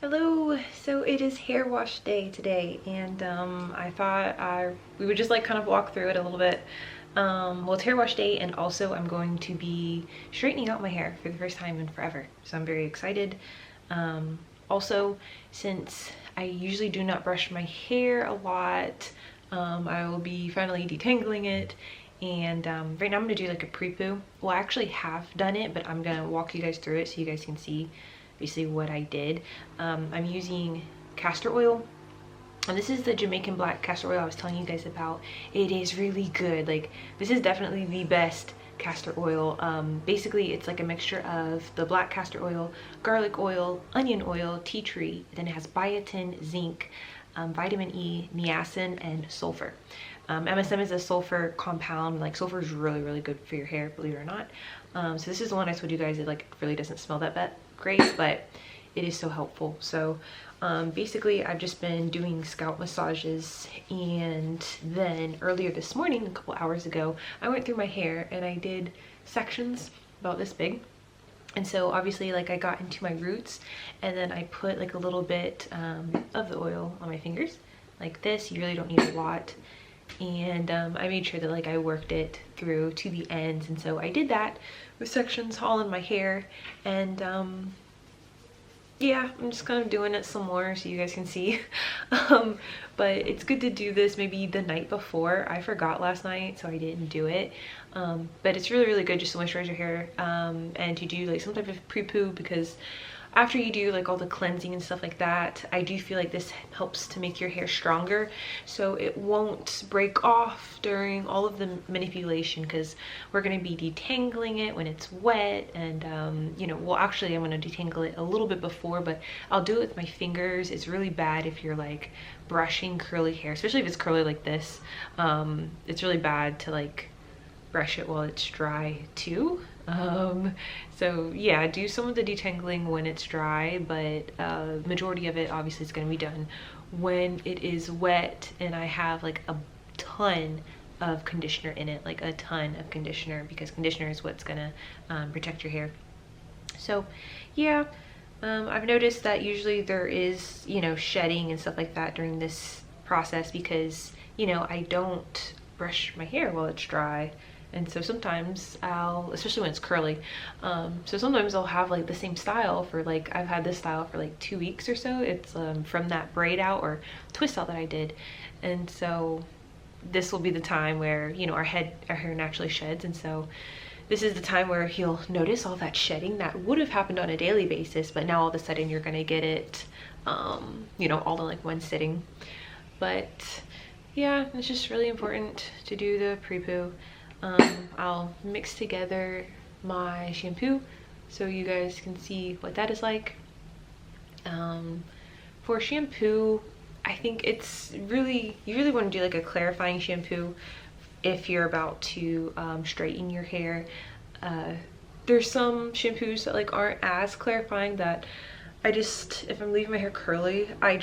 Hello, so it is hair wash day today, and I thought we would just like kind of walk through it a little bit. Well, it's hair wash day, and also I'm going to be straightening out my hair for the first time in forever, so I'm very excited. Also, since I usually do not brush my hair a lot, I will be finally detangling it. And right now I'm gonna do like a pre-poo. Well, I actually have done it, but I'm gonna walk you guys through it so you guys can see basically what I did. I'm using castor oil, and this is the Jamaican black castor oil I was telling you guys about. It is really good. Like, this is definitely the best castor oil. Basically it's like a mixture of the black castor oil, garlic oil, onion oil, tea tree, then it has biotin, zinc, vitamin E, niacin, and sulfur. MSM is a sulfur compound. Like, sulfur is really good for your hair, believe it or not. So this is the one I told you guys, it like really doesn't smell that great, but it is so helpful. So basically I've just been doing scalp massages, and then earlier this morning, a couple hours ago, I went through my hair and I did sections about this big. And so obviously, like, I got into my roots, and then I put like a little bit of the oil on my fingers like this. You really don't need a lot. And I made sure that like I worked it through to the ends, and so I did that with sections all in my hair. And yeah, I'm just kind of doing it some more so you guys can see. But it's good to do this maybe the night before. I forgot last night, so I didn't do it. But it's really good just to moisturize your hair, and to do like some type of pre-poo, because after you do like all the cleansing and stuff like that, I do feel like this helps to make your hair stronger, so it won't break off during all of the manipulation, because we're going to be detangling it when it's wet. And you know, well, actually I'm going to detangle it a little bit before, but I'll do it with my fingers. It's really bad if you're like brushing curly hair, especially if it's curly like this. It's really bad to like brush it while it's dry too. So yeah, do some of the detangling when it's dry, but majority of it obviously is going to be done when it is wet, and I have like a ton of conditioner in it, like a ton of conditioner, because conditioner is what's gonna protect your hair. So yeah, I've noticed that usually there is, you know, shedding and stuff like that during this process, because, you know, I don't brush my hair while it's dry. And so sometimes I'll, especially when it's curly, so sometimes I'll have like the same style for like, I've had this style for like 2 weeks or so. It's from that braid out or twist out that I did. And so this will be the time where, you know, our hair naturally sheds, and so this is the time where you'll notice all that shedding that would have happened on a daily basis, but now all of a sudden you're gonna get it, you know, all in like one sitting. But yeah, it's just really important to do the pre-poo. I'll mix together my shampoo so you guys can see what that is like. For shampoo, I think it's really, you really want to do like a clarifying shampoo if you're about to straighten your hair. There's some shampoos that like aren't as clarifying, that if I'm leaving my hair curly, I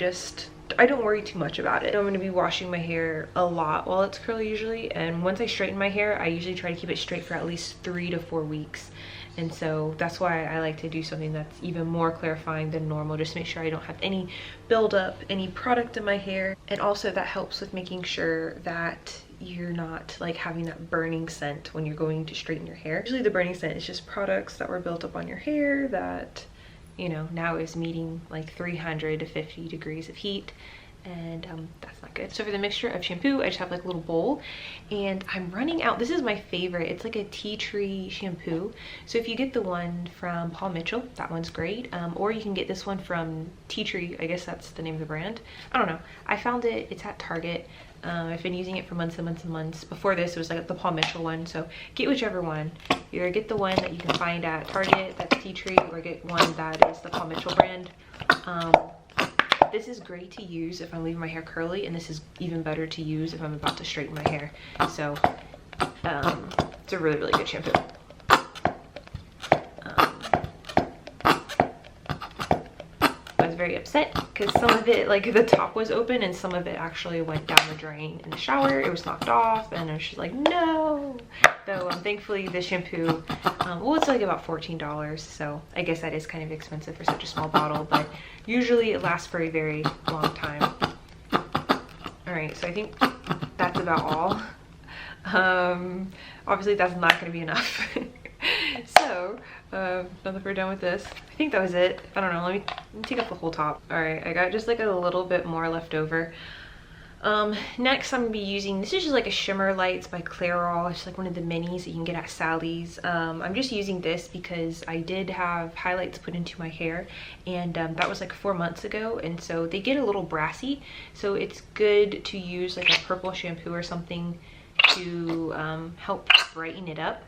don't worry too much about it. I'm going to be washing my hair a lot while it's curly usually, and once I straighten my hair, I usually try to keep it straight for at least 3 to 4 weeks. And so that's why I like to do something that's even more clarifying than normal, just to make sure I don't have any buildup, any product in my hair. And also that helps with making sure that you're not like having that burning scent when you're going to straighten your hair. Usually the burning scent is just products that were built up on your hair that, you know, now is meeting like 300 to 50 degrees of heat, and that's not good. So for the mixture of shampoo, I just have like a little bowl, and I'm running out. This is my favorite. It's like a tea tree shampoo. So if you get the one from Paul Mitchell, that one's great. Or you can get this one from Tea Tree. I guess that's the name of the brand. I don't know. I found it. It's at Target. I've been using it for months and months and months. Before this, it was like the Paul Mitchell one. So get whichever one. Either get the one that you can find at Target, that's Tea Tree, or get one that is the Paul Mitchell brand. This is great to use if I'm leaving my hair curly, and this is even better to use if I'm about to straighten my hair. So it's a really good shampoo. I was very upset because some of it, like the top was open and some of it actually went down the drain in the shower. It was knocked off and I was just like, no. So thankfully this shampoo, well, it's like about $14. So I guess that is kind of expensive for such a small bottle, but usually it lasts for a very long time. All right, so I think that's about all. Obviously that's not going to be enough. So now that we're done with this, I think that was it. I don't know, let me take up the whole top. All right, I got just like a little bit more left over. Next I'm gonna be using, this is just like a Shimmer Lights by Clairol. It's like one of the minis that you can get at Sally's. I'm just using this because I did have highlights put into my hair, and that was like 4 months ago, and so they get a little brassy, so it's good to use like a purple shampoo or something to help brighten it up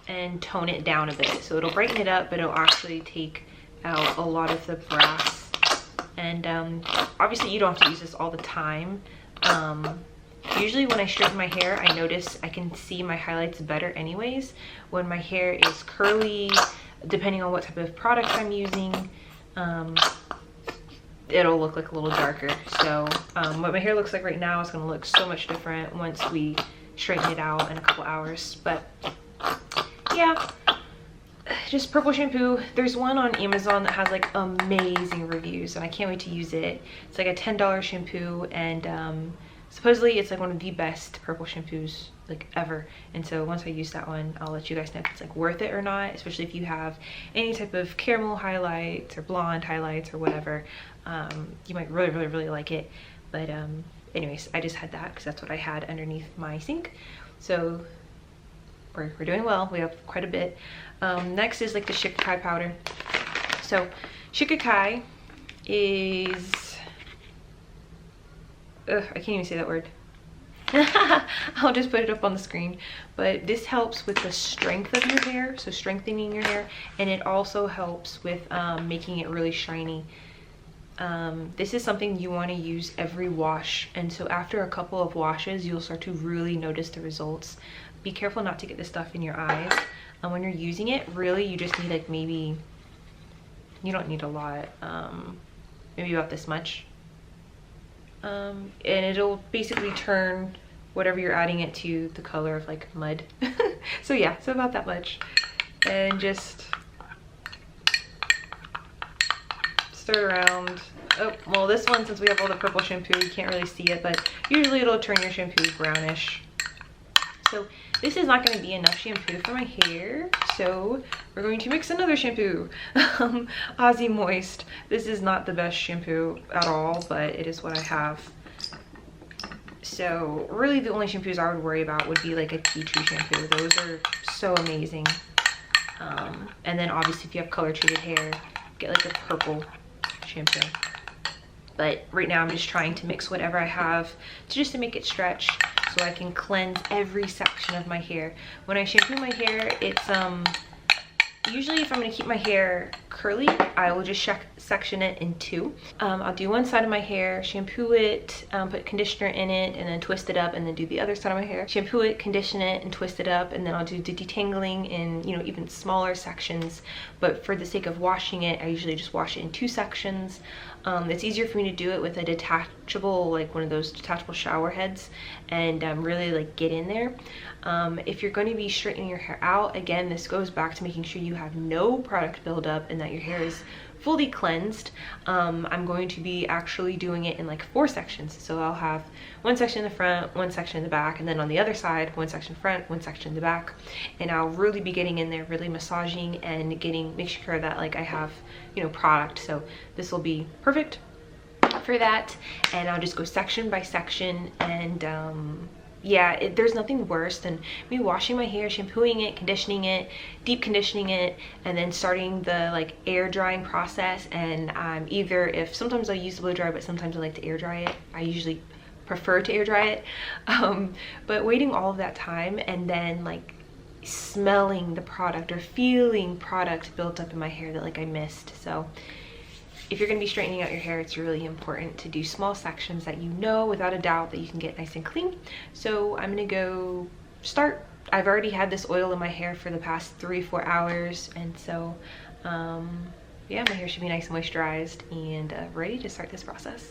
and tone it down a bit. So it'll brighten it up, but it'll actually take out a lot of the brass. And obviously you don't have to use this all the time. Usually when I straighten my hair, I notice I can see my highlights better anyways. When my hair is curly, depending on what type of product I'm using, it'll look like a little darker. So what my hair looks like right now is going to look so much different once we straighten it out in a couple hours. But yeah, just purple shampoo. There's one on Amazon that has like amazing reviews and I can't wait to use it. It's like a $10 shampoo, and supposedly it's like one of the best purple shampoos like ever. And so once I use that one, I'll let you guys know if it's like worth it or not, especially if you have any type of caramel highlights or blonde highlights or whatever. You might really like it. But anyways, I just had that because that's what I had underneath my sink. So we're doing well. We have quite a bit. Next is like the Shikakai powder. So Shikakai is, I can't even say that word. I'll just put it up on the screen. But this helps with the strength of your hair, so strengthening your hair, and it also helps with making it really shiny. This is something you want to use every wash, and so after a couple of washes you'll start to really notice the results. Be careful not to get this stuff in your eyes. And when you're using it, really you just need like maybe, you don't need a lot, maybe about this much, and it'll basically turn whatever you're adding it to the color of like mud. So yeah, so about that much, and just stir around. Oh, well this one, since we have all the purple shampoo, you can't really see it, but usually it'll turn your shampoo brownish. So this is not going to be enough shampoo for my hair, so we're going to mix another shampoo. Aussie Moist. This is not the best shampoo at all, but it is what I have. So really the only shampoos I would worry about would be like a tea tree shampoo. Those are so amazing. And then obviously if you have color treated hair, get like a purple shampoo. But right now I'm just trying to mix whatever I have just to make it stretch, so I can cleanse every section of my hair. When I shampoo my hair, it's usually if I'm going to keep my hair curly, I will just section it in two. I'll do one side of my hair, shampoo it, put conditioner in it, and then twist it up, and then do the other side of my hair, shampoo it, condition it, and twist it up, and then I'll do the detangling in, you know, even smaller sections. But for the sake of washing it, I usually just wash it in two sections. It's easier for me to do it with a detachable, like one of those detachable shower heads, and really like get in there. If you're going to be straightening your hair out, again, this goes back to making sure you have no product buildup and that your hair is fully cleansed. I'm going to be actually doing it in like 4 sections. So I'll have one section in the front, one section in the back, and then on the other side, one section front, one section in the back. And I'll really be getting in there, really massaging and make sure that like I have, you know, product. So this will be perfect for that. And I'll just go section by section, and yeah, there's nothing worse than me washing my hair, shampooing it, conditioning it, deep conditioning it, and then starting the like air drying process. And sometimes I'll use the blow dryer, but sometimes I like to air dry it. I usually prefer to air dry it. But waiting all of that time and then like smelling the product or feeling product built up in my hair that like I missed. So if you're going to be straightening out your hair, it's really important to do small sections that you know without a doubt that you can get nice and clean. So I'm going to go start. I've already had this oil in my hair for the past 3-4 hours, and so yeah, yeah, my hair should be nice and moisturized and ready to start this process.